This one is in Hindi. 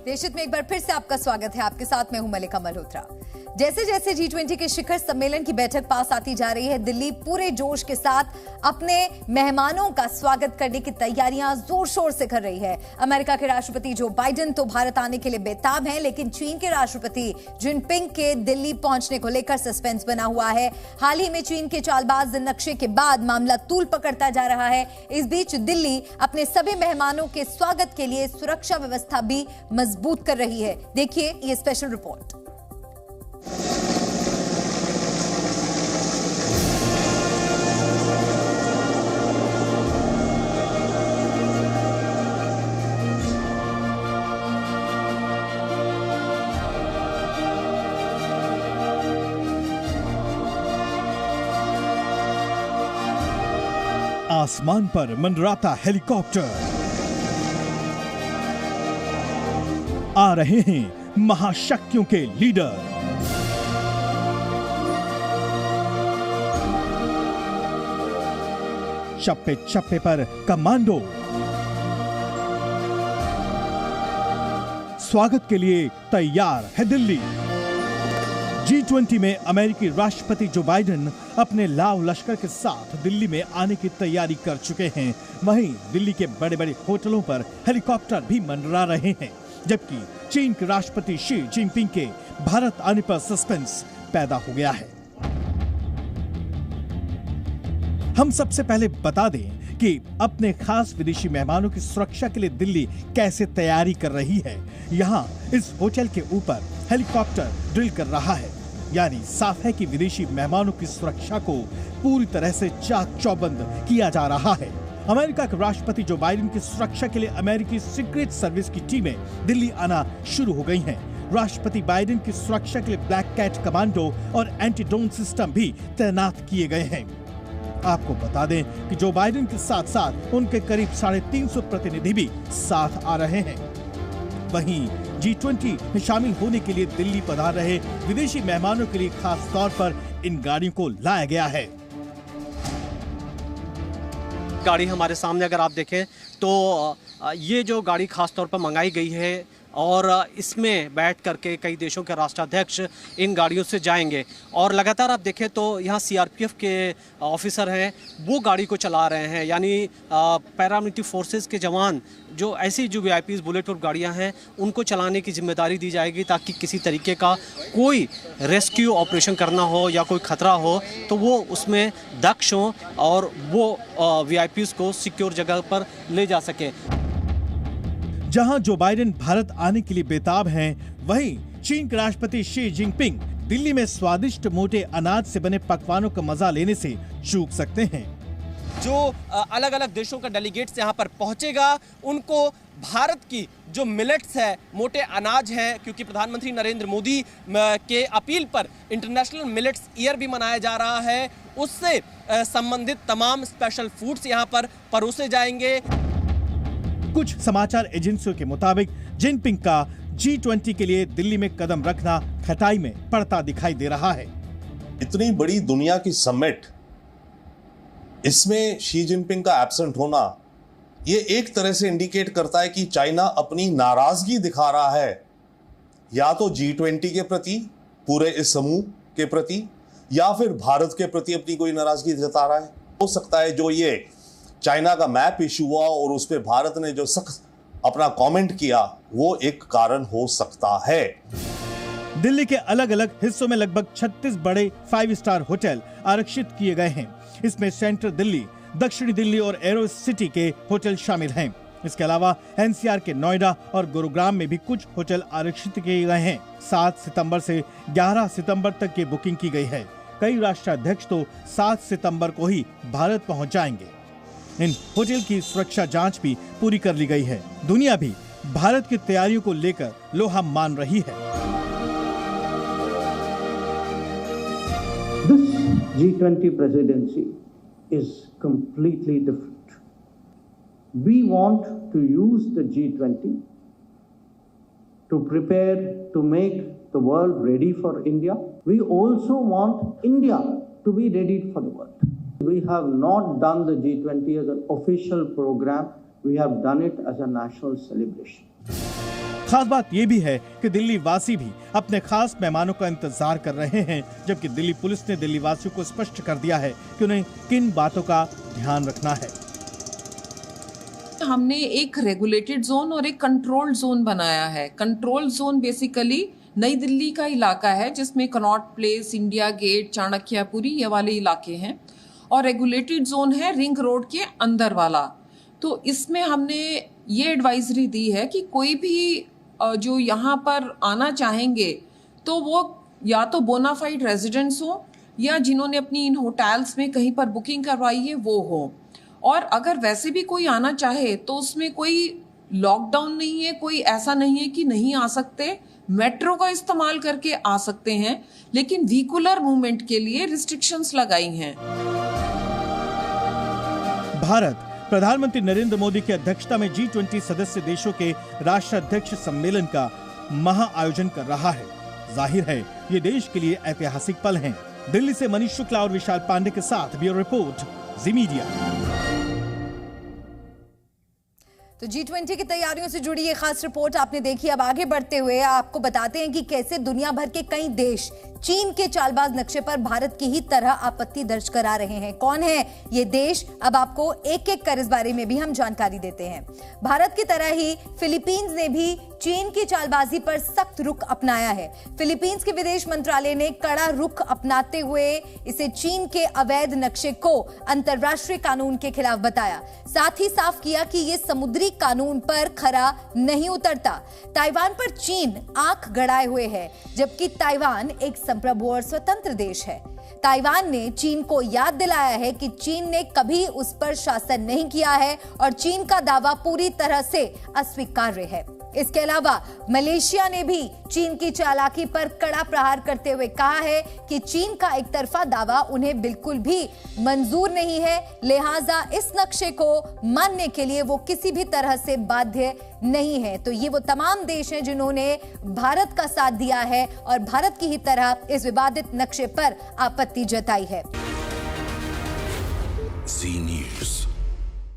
देशहित में एक बार फिर से आपका स्वागत है। आपके साथ मैं हूं मलिका मल्होत्रा। जैसे जैसे G20 के शिखर सम्मेलन की बैठक पास आती जा रही है, दिल्ली पूरे जोश के साथ अपने मेहमानों का स्वागत करने की तैयारियां जोर शोर से कर रही है। अमेरिका के राष्ट्रपति जो बाइडेन तो भारत आने के लिए बेताब हैं, लेकिन चीन के राष्ट्रपति जिनपिंग के दिल्ली पहुंचने को लेकर सस्पेंस बना हुआ है। हाल ही में चीन के चालबाज नक्शे के बाद मामला तूल पकड़ता जा रहा है। इस बीच दिल्ली अपने सभी मेहमानों के स्वागत के लिए सुरक्षा व्यवस्था भी मजबूत कर रही है। देखिए ये स्पेशल रिपोर्ट। आसमान पर मंडराता हेलीकॉप्टर, आ रहे हैं महाशक्तियों के लीडर। चप्पे चप्पे पर कमांडो, स्वागत के लिए तैयार है दिल्ली। G20 में अमेरिकी राष्ट्रपति जो बाइडेन अपने लाव लश्कर के साथ दिल्ली में आने की तैयारी कर चुके हैं। वहीं दिल्ली के बड़े बड़े होटलों पर हेलीकॉप्टर भी मंडरा रहे हैं, जबकि चीन के राष्ट्रपति शी जिनपिंग के भारत आने पर सस्पेंस पैदा हो गया है। हम सबसे पहले बता दें कि अपने खास विदेशी मेहमानों की सुरक्षा के लिए दिल्ली कैसे तैयारी कर रही है। यहाँ इस होटल के ऊपर हेलीकॉप्टर ड्रिल कर रहा है, यानी साफ है कि विदेशी मेहमानों की सुरक्षा को पूरी तरह से चाक चौबंद किया जा रहा है। अमेरिका के राष्ट्रपति जो बाइडेन की सुरक्षा के लिए अमेरिकी सीक्रेट सर्विस की टीमें दिल्ली आना शुरू हो गई हैं। राष्ट्रपति बाइडेन की सुरक्षा के लिए ब्लैक कैट कमांडो और एंटी ड्रोन सिस्टम भी तैनात किए गए हैं। आपको बता दें कि जो बाइडेन के साथ साथ उनके करीब 350 प्रतिनिधि भी साथ आ रहे हैं। वहीं G20 में शामिल होने के लिए दिल्ली पधार रहे विदेशी मेहमानों के लिए खास तौर पर इन गाड़ियों को लाया गया है। गाड़ी हमारे सामने अगर आप देखें तो ये जो गाड़ी खास तौर पर मंगाई गई है और इसमें बैठ करके कई देशों के राष्ट्राध्यक्ष इन गाड़ियों से जाएंगे। और लगातार आप देखें तो यहाँ CRPF के ऑफिसर हैं, वो गाड़ी को चला रहे हैं, यानी पैरामिलिट्री फोर्सेस के जवान जो ऐसी जो VIPs बुलेट प्रूफ गाड़ियाँ हैं उनको चलाने की जिम्मेदारी दी जाएगी, ताकि किसी तरीके का कोई रेस्क्यू ऑपरेशन करना हो या कोई खतरा हो तो वो उसमें दक्ष हों और वो VIPs को सिक्योर जगह पर ले जा सके। जहां जो बाइडेन भारत आने के लिए बेताब हैं, वहीं चीन के राष्ट्रपति शी जिनपिंग दिल्ली में स्वादिष्ट मोटे अनाज से बने पकवानों का मजा लेने से चूक सकते हैं। जो अलग अलग देशों का डेलीगेट्स यहाँ पर पहुंचेगा उनको भारत की जो मिलेट्स है, मोटे अनाज हैं, क्योंकि प्रधानमंत्री नरेंद्र मोदी के अपील पर इंटरनेशनल मिलेट्स ईयर भी मनाया जा रहा है, उससे संबंधित तमाम स्पेशल फूड्स यहाँ पर परोसे जाएंगे। कुछ समाचार एजेंसियों के मुताबिक जिनपिंग का G20 के लिए दिल्ली में कदम रखना खटाई में पड़ता दिखाई दे रहा है। इतनी बड़ी दुनिया की समिट, इसमें शी जिनपिंग का एब्सेंट होना, ये एक तरह से इंडिकेट करता है कि चाइना अपनी नाराजगी दिखा रहा है, या तो G20 के प्रति, पूरे इस समूह के प्रति, या फिर भारत के प्रति अपनी कोई नाराजगी जता रहा है। हो सकता है जो ये चाइना का मैप इशू हुआ और उस पे भारत ने जो सख्त अपना कमेंट किया, वो एक कारण हो सकता है। दिल्ली के अलग अलग हिस्सों में लगभग 36 बड़े 5 स्टार होटल आरक्षित किए गए हैं। इसमें सेंट्रल दिल्ली, दक्षिणी दिल्ली और एरो सिटी के होटल शामिल हैं। इसके अलावा NCR के नोएडा और गुरुग्राम में भी कुछ होटल आरक्षित किए गए हैं। 7 सितंबर से 11 सितंबर तक की बुकिंग की गई है। कई राष्ट्राध्यक्ष तो 7 सितंबर को ही भारत पहुंच जाएंगे। इन होटल की सुरक्षा जांच भी पूरी कर ली गई है। दुनिया भी भारत की तैयारियों को लेकर लोहा मान रही है। This G20 presidency is completely different. We want to use the G20 to prepare to make the world ready for India. We also want India to be ready for the world. We have not done the G20 as an official program. We have done it as a national celebration. खास बात यह भी है कि दिल्ली वासी भी अपने खास मेहमानों का इंतजार कर रहे हैं, जबकि दिल्ली पुलिस ने दिल्ली वासियों को स्पष्ट कर दिया है कि उन्हें किन बातों का ध्यान रखना है। हमने एक रेगुलेटेड जोन और एक कंट्रोल्ड जोन बनाया है। कंट्रोल जोन बेसिकली नई दिल्ली का इलाका है, जिसमें कनॉट प्लेस, इंडिया गेट, चाणक्यपुरी ये वाले इलाके हैं, और रेगुलेटेड जोन है रिंग रोड के अंदर वाला। तो इसमें हमने ये एडवाइजरी दी है कि कोई भी जो यहाँ पर आना चाहेंगे तो वो या तो बोनाफाइड रेजिडेंट्स हो या जिन्होंने अपनी इन होटल्स में कहीं पर बुकिंग करवाई है वो हो। और अगर वैसे भी कोई आना चाहे तो उसमें कोई लॉकडाउन नहीं है, कोई ऐसा नहीं है कि नहीं आ सकते, मेट्रो का इस्तेमाल करके आ सकते हैं, लेकिन व्हीकुलर मूवमेंट के लिए रिस्ट्रिक्शंस लगाई हैं। भारत प्रधानमंत्री नरेंद्र मोदी की अध्यक्षता में G20 सदस्य देशों के राष्ट्राध्यक्ष सम्मेलन का महा आयोजन कर रहा है। जाहिर है ये देश के लिए ऐतिहासिक पल हैं। दिल्ली से मनीष शुक्ला और विशाल पांडे के साथ ब्यूरो रिपोर्ट, जी मीडिया। तो G20 की तैयारियों से जुड़ी ये खास रिपोर्ट आपने देखी। अब आगे बढ़ते हुए आपको बताते हैं कि कैसे दुनिया भर के कई देश चीन के चालबाज नक्शे पर भारत की ही तरह आपत्ति दर्ज करा रहे हैं। कौन है ये देश, अब आपको एक एक कर इस बारे में भी हम जानकारी देते हैं। भारत की तरह ही फिलीपींस ने भी चीन की चालबाजी पर सख्त रुख अपनाया है। फिलीपींस के विदेश मंत्रालय ने कड़ा रुख अपनाते हुए इसे चीन के अवैध नक्शे को अंतर्राष्ट्रीय कानून के खिलाफ बताया। साथ ही साफ किया कि ये समुद्री कानून पर खरा नहीं उतरता। ताइवान पर चीन आंख गड़ाए हुए है, जबकि ताइवान एक संप्रभु और स्वतंत्र देश है। ताइवान ने चीन को याद दिलाया है कि चीन ने कभी उस पर शासन नहीं किया है और चीन का दावा पूरी तरह से अस्वीकार्य है। इसके अलावा मलेशिया ने भी चीन की चालाकी पर कड़ा प्रहार करते हुए कहा है कि चीन का एक तरफा दावा उन्हें बिल्कुल भी मंजूर नहीं है, लिहाजा इस नक्शे को मानने के लिए वो किसी भी तरह से बाध्य नहीं है। तो ये वो तमाम देश हैं जिन्होंने भारत का साथ दिया है और भारत की ही तरह इस विवादित नक्शे पर आपत्ति जताई है। जी न्यूज़।